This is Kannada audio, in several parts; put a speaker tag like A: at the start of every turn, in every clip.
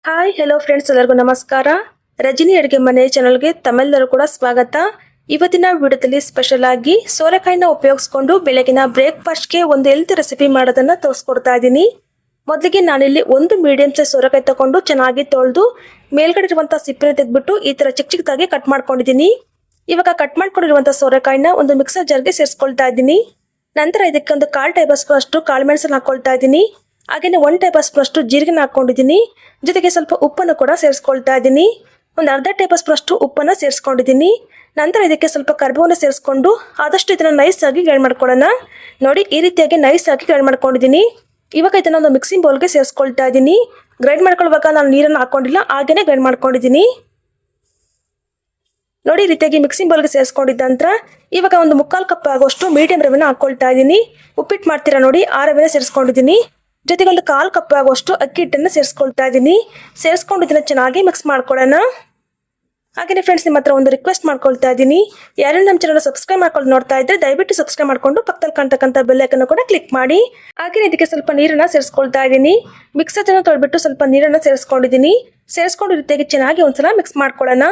A: ಹಾಯ್ ಹೆಲೋ ಫ್ರೆಂಡ್ಸ್, ಎಲ್ಲರಿಗೂ ನಮಸ್ಕಾರ. ರಜನಿ ಅಡುಗೆ ಮನೆ ಚಾನಲ್ಗೆ ತಮ್ಮೆಲ್ಲರೂ ಕೂಡ ಸ್ವಾಗತ. ಇವತ್ತಿನ ವಿಡಿಯೋದಲ್ಲಿ ಸ್ಪೆಷಲ್ ಆಗಿ ಸೋರೆಕಾಯಿನ ಉಪಯೋಗಿಸ್ಕೊಂಡು ಬೆಳಗಿನ ಬ್ರೇಕ್ಫಾಸ್ಟ್ಗೆ ಒಂದು ಹೆಲ್ತ್ ರೆಸಿಪಿ ಮಾಡೋದನ್ನ ತೋರಿಸ್ಕೊಡ್ತಾ ಇದ್ದೀನಿ. ಮೊದಲಿಗೆ ನಾನಿಲ್ಲಿ ಒಂದು ಮೀಡಿಯಂ ಸೈಜ್ ಸೋರೆಕಾಯಿ ತಗೊಂಡು ಚೆನ್ನಾಗಿ ತೊಳೆದು ಮೇಲ್ಗಡೆ ಇರುವಂಥ ಸಿಪ್ಪೆ ತೆಗೆದ್ಬಿಟ್ಟು ಈ ಥರ ಚಿಕ್ಕ ಚಿಕ್ಕದಾಗಿ ಕಟ್ ಮಾಡ್ಕೊಂಡಿದ್ದೀನಿ. ಇವಾಗ ಕಟ್ ಮಾಡ್ಕೊಂಡಿರುವಂಥ ಸೋರೆಕಾಯಿನ ಒಂದು ಮಿಕ್ಸರ್ ಜಾರ್ಗೆ ಸೇರಿಸ್ಕೊಳ್ತಾ ಇದ್ದೀನಿ. ನಂತರ ಇದಕ್ಕೆ ಒಂದು 1/4 ಟೇಬಲ್ ಸ್ಪೂನ್ ಅಷ್ಟು ಕಾಳು ಮೆಣಸನ್ನು ಹಾಕೊಳ್ತಾ ಇದ್ದೀನಿ. ಹಾಗೆಯೇ 1 ಟೇಬಲ್ ಸ್ಪೂನ್ ಅಷ್ಟು ಜೀರಿಗೆನ ಹಾಕೊಂಡಿದ್ದೀನಿ. ಜೊತೆಗೆ ಸ್ವಲ್ಪ ಉಪ್ಪನ್ನು ಕೂಡ ಸೇರಿಸ್ಕೊಳ್ತಾ ಇದ್ದೀನಿ. ಒಂದು ಅರ್ಧ ಟೇಬಲ್ ಸ್ಪೂನ್ ಅಷ್ಟು ಉಪ್ಪನ್ನು ಸೇರಿಸ್ಕೊಂಡಿದ್ದೀನಿ. ನಂತರ ಇದಕ್ಕೆ ಸ್ವಲ್ಪ ಕರಿಬೇವನ್ನು ಸೇರಿಸ್ಕೊಂಡು ಆದಷ್ಟು ಇದನ್ನು ನೈಸ್ ಆಗಿ ಗ್ರೈಂಡ್ ಮಾಡ್ಕೊಳ್ಳೋಣ. ನೋಡಿ, ಈ ರೀತಿಯಾಗಿ ನೈಸ್ ಆಗಿ ಗ್ರೈಂಡ್ ಮಾಡ್ಕೊಂಡಿದ್ದೀನಿ. ಇವಾಗ ಇದನ್ನು ಒಂದು ಮಿಕ್ಸಿಂಗ್ ಬೌಲ್ಗೆ ಸೇರಿಸ್ಕೊಳ್ತಾ ಇದ್ದೀನಿ. ಗ್ರೈಂಡ್ ಮಾಡ್ಕೊಳ್ಳುವಾಗ ನಾನು ನೀರನ್ನು ಹಾಕೊಂಡಿಲ್ಲ, ಹಾಗೇನೆ ಗ್ರೈಂಡ್ ಮಾಡ್ಕೊಂಡಿದ್ದೀನಿ. ನೋಡಿ, ಈ ರೀತಿಯಾಗಿ ಮಿಕ್ಸಿಂಗ್ ಬೌಲ್ಗೆ ಸೇರಿಸ್ಕೊಂಡಿದ್ದ ನಂತರ ಇವಾಗ ಒಂದು 3/4 ಕಪ್ ಆಗುವಷ್ಟು ಮೀಡಿಯಂ ರವೆನ ಹಾಕೊಳ್ತಾ ಇದ್ದೀನಿ. ಉಪ್ಪಿಟ್ಟು ಮಾಡ್ತೀರಾ ನೋಡಿ, ಆ ರವೆನ ಸೇರಿಸ್ಕೊಂಡಿದ್ದೀನಿ. ಜೊತೆಗೆ ಒಂದು 1/4 ಕಪ್ ಆಗುವಷ್ಟು ಅಕ್ಕಿ ಹಿಟ್ಟನ್ನು ಸೇರಿಸ್ಕೊಳ್ತಾ ಇದ್ದೀನಿ. ಸೇರಿಸ್ಕೊಂಡು ಇದನ್ನು ಚೆನ್ನಾಗಿ ಮಿಕ್ಸ್ ಮಾಡ್ಕೊಳ್ಳೋಣ. ಹಾಗೆಯೇ ಫ್ರೆಂಡ್ಸ್, ನಿಮ್ಮ ಹತ್ರ ಒಂದು ರಿಕ್ವೆಸ್ಟ್ ಮಾಡ್ಕೊಳ್ತಾ ಇದ್ದೀನಿ. ಯಾರು ನಮ್ಮ ಚಾನಲ್ ಸಬ್ಸ್ಕ್ರೈಬ್ ಮಾಡ್ಕೊಂಡು ನೋಡ್ತಾ ಇದ್ರೆ ದಯವಿಟ್ಟು ಸಬ್ಸ್ಕ್ರೈಬ್ ಮಾಡ್ಕೊಂಡು ಪಕ್ಕದಲ್ಲಿ ಕಾಣ್ತಕ್ಕಂಥ ಬೆಲ್ ಐಕನ್ ಕೂಡ ಕ್ಲಿಕ್ ಮಾಡಿ. ಹಾಗೆಯೇ ಇದಕ್ಕೆ ಸ್ವಲ್ಪ ನೀರನ್ನು ಸೇರಿಸ್ಕೊಳ್ತಾ ಇದ್ದೀನಿ. ಮಿಕ್ಸರ್ ಜಾರ್ನ ತೊಳೆದ್ಬಿಟ್ಟು ಸ್ವಲ್ಪ ನೀರನ್ನು ಸೇರಿಸ್ಕೊಂಡಿದ್ದೀನಿ. ಸೇರಿಸ್ಕೊಂಡು ರೀತಿಯಾಗಿ ಚೆನ್ನಾಗಿ ಒಂದ್ಸಲ ಮಿಕ್ಸ್ ಮಾಡ್ಕೊಳ್ಳೋಣ.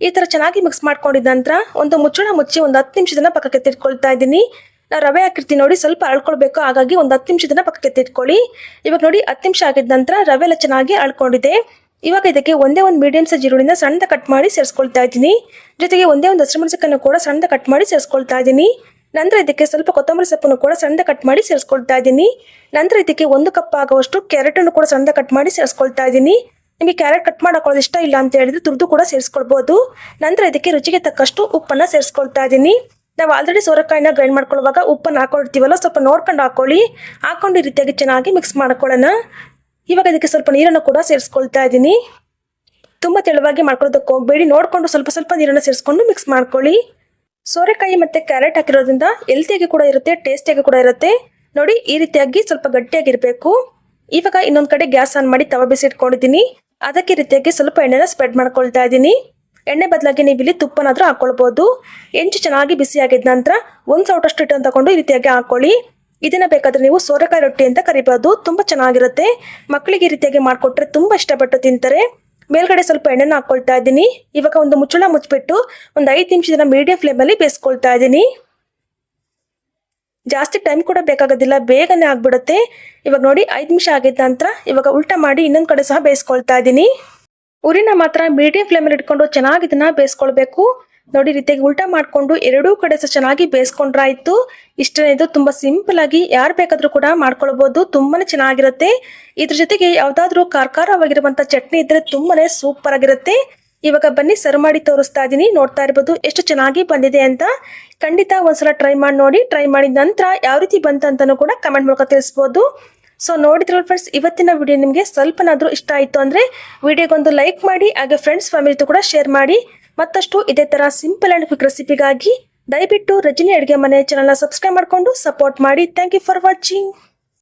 A: ಈ ಥರ ಚೆನ್ನಾಗಿ ಮಿಕ್ಸ್ ಮಾಡ್ಕೊಂಡಿದ್ದ ನಂತರ ಒಂದು ಮುಚ್ಚಳ ಮುಚ್ಚಿ ಒಂದು 10 ನಿಮಿಷದನ್ನ ಪಕ್ಕಕ್ಕೆ ಎತ್ತಿಟ್ಕೊಳ್ತಾ ಇದ್ದೀನಿ. ನಾವು ರವೆ ಹಾಕಿರ್ತೀವಿ ನೋಡಿ, ಸ್ವಲ್ಪ ಅಳ್ಕೊಳ್ಬೇಕು, ಹಾಗಾಗಿ ಒಂದು 10 ನಿಮಿಷದನ್ನ ಪಕ್ಕಕ್ಕೆ ಎತ್ತಿಟ್ಕೊಳ್ಳಿ. ಇವಾಗ ನೋಡಿ, 10 ನಿಮಿಷ ಆಗಿದ ನಂತರ ರವೆ ಎಲ್ಲ ಚೆನ್ನಾಗಿ ಅಳ್ಕೊಂಡಿದೆ. ಇವಾಗ ಇದಕ್ಕೆ ಒಂದೇ ಒಂದು ಮೀಡಿಯಂ ಸೈಜ್ ಈರುಳ್ಳಿನ ಸಣ್ಣದ ಕಟ್ ಮಾಡಿ ಸೇರಿಸ್ಕೊಳ್ತಾ ಇದ್ದೀನಿ. ಜೊತೆಗೆ ಒಂದೇ ಒಂದು ಹಸಿಮೆಣಸಿನಕಾಯಿನ ಕೂಡ ಸಣ್ಣದ ಕಟ್ ಮಾಡಿ ಸೇರಿಸ್ಕೊಳ್ತಾ ಇದ್ದೀನಿ. ನಂತರ ಇದಕ್ಕೆ ಸ್ವಲ್ಪ ಕೊತ್ತಂಬರಿ ಸೊಪ್ಪನ್ನು ಕೂಡ ಸಣ್ಣದ ಕಟ್ ಮಾಡಿ ಸೇರಿಸ್ಕೊಳ್ತಾ ಇದ್ದೀನಿ. ನಂತರ ಇದಕ್ಕೆ 1 ಕಪ್ ಆಗುವಷ್ಟು ಕ್ಯಾರೆಟನ್ನು ಕೂಡ ಸಣ್ಣದ ಕಟ್ ಮಾಡಿ ಸೇರಿಸ್ಕೊಳ್ತಾ ಇದ್ದೀನಿ. ನಿಮಗೆ ಕ್ಯಾರೆಟ್ ಕಟ್ ಮಾಡ್ಕೊಳ್ಳೋದು ಇಷ್ಟ ಇಲ್ಲ ಅಂತ ಹೇಳಿದ್ರೆ ತುರಿದು ಕೂಡ ಸೇರಿಸ್ಕೊಳ್ಬೋದು. ನಂತರ ಇದಕ್ಕೆ ರುಚಿಗೆ ತಕ್ಕಷ್ಟು ಉಪ್ಪನ್ನು ಸೇರಿಸ್ಕೊಳ್ತಾ ಇದ್ದೀನಿ. ನಾವು ಆಲ್ರೆಡಿ ಸೋರೆಕಾಯಿನ ಗ್ರೈಂಡ್ ಮಾಡ್ಕೊಳ್ಳುವಾಗ ಉಪ್ಪನ್ನು ಹಾಕೊಂಡಿರ್ತೀವಲ್ಲ, ಸ್ವಲ್ಪ ನೋಡ್ಕೊಂಡು ಹಾಕೊಳ್ಳಿ. ಹಾಕೊಂಡು ಈ ರೀತಿಯಾಗಿ ಚೆನ್ನಾಗಿ ಮಿಕ್ಸ್ ಮಾಡ್ಕೊಳ್ಳೋಣ. ಇವಾಗ ಇದಕ್ಕೆ ಸ್ವಲ್ಪ ನೀರನ್ನು ಕೂಡ ಸೇರಿಸ್ಕೊಳ್ತಾ ಇದ್ದೀನಿ. ತುಂಬ ತೆಳುವಾಗಿ ಮಾಡ್ಕೊಳ್ಳೋದಕ್ಕೆ ಹೋಗಬೇಡಿ, ನೋಡಿಕೊಂಡು ಸ್ವಲ್ಪ ಸ್ವಲ್ಪ ನೀರನ್ನು ಸೇರಿಸ್ಕೊಂಡು ಮಿಕ್ಸ್ ಮಾಡ್ಕೊಳ್ಳಿ. ಸೋರೆಕಾಯಿ ಮತ್ತು ಕ್ಯಾರೆಟ್ ಹಾಕಿರೋದ್ರಿಂದ ಹೆಲ್ತಿಯಾಗಿ ಕೂಡ ಇರುತ್ತೆ, ಟೇಸ್ಟಿಯಾಗಿ ಕೂಡ ಇರುತ್ತೆ. ನೋಡಿ, ಈ ರೀತಿಯಾಗಿ ಸ್ವಲ್ಪ ಗಟ್ಟಿಯಾಗಿರಬೇಕು. ಇವಾಗ ಇನ್ನೊಂದು ಕಡೆ ಗ್ಯಾಸ್ ಆನ್ ಮಾಡಿ ತವ ಬಿಸಿ ಇಟ್ಕೊಂಡಿದ್ದೀನಿ. ಅದಕ್ಕೆ ರೀತಿಯಾಗಿ ಸ್ವಲ್ಪ ಎಣ್ಣೆನ ಸ್ಪ್ರೆಡ್ ಮಾಡ್ಕೊಳ್ತಾ ಇದ್ದೀನಿ. ಎಣ್ಣೆ ಬದಲಾಗಿ ನೀವು ಇಲ್ಲಿ ತುಪ್ಪನಾದರೂ ಹಾಕೊಳ್ಬೋದು. ಹೆಂಚು ಚೆನ್ನಾಗಿ ಬಿಸಿ ಆಗಿದ ನಂತರ 1 ಸೌಟಷ್ಟು ಹಿಟ್ಟನ್ನು ತಗೊಂಡು ಈ ರೀತಿಯಾಗಿ ಹಾಕೊಳ್ಳಿ. ಇದನ್ನ ಬೇಕಾದ್ರೆ ನೀವು ಸೋರೆಕಾಯಿ ರೊಟ್ಟಿ ಅಂತ ಕರಿಬೋದು, ತುಂಬ ಚೆನ್ನಾಗಿರುತ್ತೆ. ಮಕ್ಕಳಿಗೆ ಈ ರೀತಿಯಾಗಿ ಮಾಡಿಕೊಟ್ರೆ ತುಂಬ ಇಷ್ಟಪಟ್ಟು ತಿಂತಾರೆ. ಮೇಲ್ಗಡೆ ಸ್ವಲ್ಪ ಎಣ್ಣೆನ ಹಾಕೊಳ್ತಾ ಇದ್ದೀನಿ. ಇವಾಗ ಒಂದು ಮುಚ್ಚಳ ಮುಚ್ಚಿಬಿಟ್ಟು ಒಂದು 5 ನಿಮಿಷದ ಮೀಡಿಯಂ ಫ್ಲೇಮಲ್ಲಿ ಬೇಯಿಸ್ಕೊಳ್ತಾ ಇದ್ದೀನಿ. ಜಾಸ್ತಿ ಟೈಮ್ ಕೂಡ ಬೇಕಾಗೋದಿಲ್ಲ, ಬೇಗನೆ ಆಗ್ಬಿಡುತ್ತೆ. ಇವಾಗ ನೋಡಿ, 5 ನಿಮಿಷ ಆಗಿದ ನಂತರ ಇವಾಗ ಉಲ್ಟಾ ಮಾಡಿ ಇನ್ನೊಂದು ಕಡೆ ಸಹ ಬೇಯಿಸ್ಕೊಳ್ತಾ ಇದ್ದೀನಿ. ಉರಿನ ಮಾತ್ರ ಮೀಡಿಯಂ ಫ್ಲೇಮಲ್ಲಿ ಇಟ್ಕೊಂಡು ಚೆನ್ನಾಗಿ ಇದನ್ನ ಬೇಯಿಸ್ಕೊಳ್ಬೇಕು. ನೋಡಿ, ರೀತಿಯಾಗಿ ಉಲ್ಟಾ ಮಾಡಿಕೊಂಡು ಎರಡೂ ಕಡೆ ಸಹ ಚೆನ್ನಾಗಿ ಬೇಯಿಸ್ಕೊಂಡ್ರಾಯ್ತು. ಇಷ್ಟೇ, ಇದು ತುಂಬ ಸಿಂಪಲ್ ಆಗಿ ಯಾರು ಬೇಕಾದರೂ ಕೂಡ ಮಾಡ್ಕೊಳ್ಬೋದು, ತುಂಬಾನೇ ಚೆನ್ನಾಗಿರುತ್ತೆ. ಇದ್ರ ಜೊತೆಗೆ ಯಾವುದಾದ್ರೂ ಖಾರವಾಗಿರುವಂಥ ಚಟ್ನಿ ಇದ್ರೆ ತುಂಬಾನೇ ಸೂಪರ್ ಆಗಿರುತ್ತೆ. ಇವಾಗ ಬನ್ನಿ ಸರ್ವ್ ಮಾಡಿ ತೋರಿಸ್ತಾ ಇದ್ದೀನಿ. ನೋಡ್ತಾ ಇರ್ಬೋದು ಎಷ್ಟು ಚೆನ್ನಾಗಿ ಬಂದಿದೆ ಅಂತ. ಖಂಡಿತ ಒಂದ್ಸಲ ಟ್ರೈ ಮಾಡಿ ನೋಡಿ. ಟ್ರೈ ಮಾಡಿದ ನಂತರ ಯಾವ ರೀತಿ ಬಂತು ಅಂತಲೂ ಕೂಡ ಕಮೆಂಟ್ ಮೂಲಕ ತಿಳಿಸ್ಬೋದು. ಸೊ ನೋಡಿದ್ರಲ್ಲ ಫ್ರೆಂಡ್ಸ್, ಇವತ್ತಿನ ವಿಡಿಯೋ ನಿಮಗೆ ಸ್ವಲ್ಪನಾದರೂ ಇಷ್ಟ ಆಯಿತು ಅಂದರೆ ವಿಡಿಯೋಗೊಂದು ಲೈಕ್ ಮಾಡಿ, ಹಾಗೆ ಫ್ರೆಂಡ್ಸ್ ಫ್ಯಾಮಿಲಿಗೂ ಕೂಡ ಶೇರ್ ಮಾಡಿ. ಮತ್ತಷ್ಟು ಇದೇ ಥರ ಸಿಂಪಲ್ ಆ್ಯಂಡ್ ಕ್ವಿಕ್ ರೆಸಿಪಿಗಾಗಿ ದಯವಿಟ್ಟು ರಜನಿ ಅಡುಗೆ ಮನೆ ಚಾನಲ್ನ ಸಬ್ಸ್ಕ್ರೈಬ್ ಮಾಡಿಕೊಂಡು ಸಪೋರ್ಟ್ ಮಾಡಿ. Thank you for watching.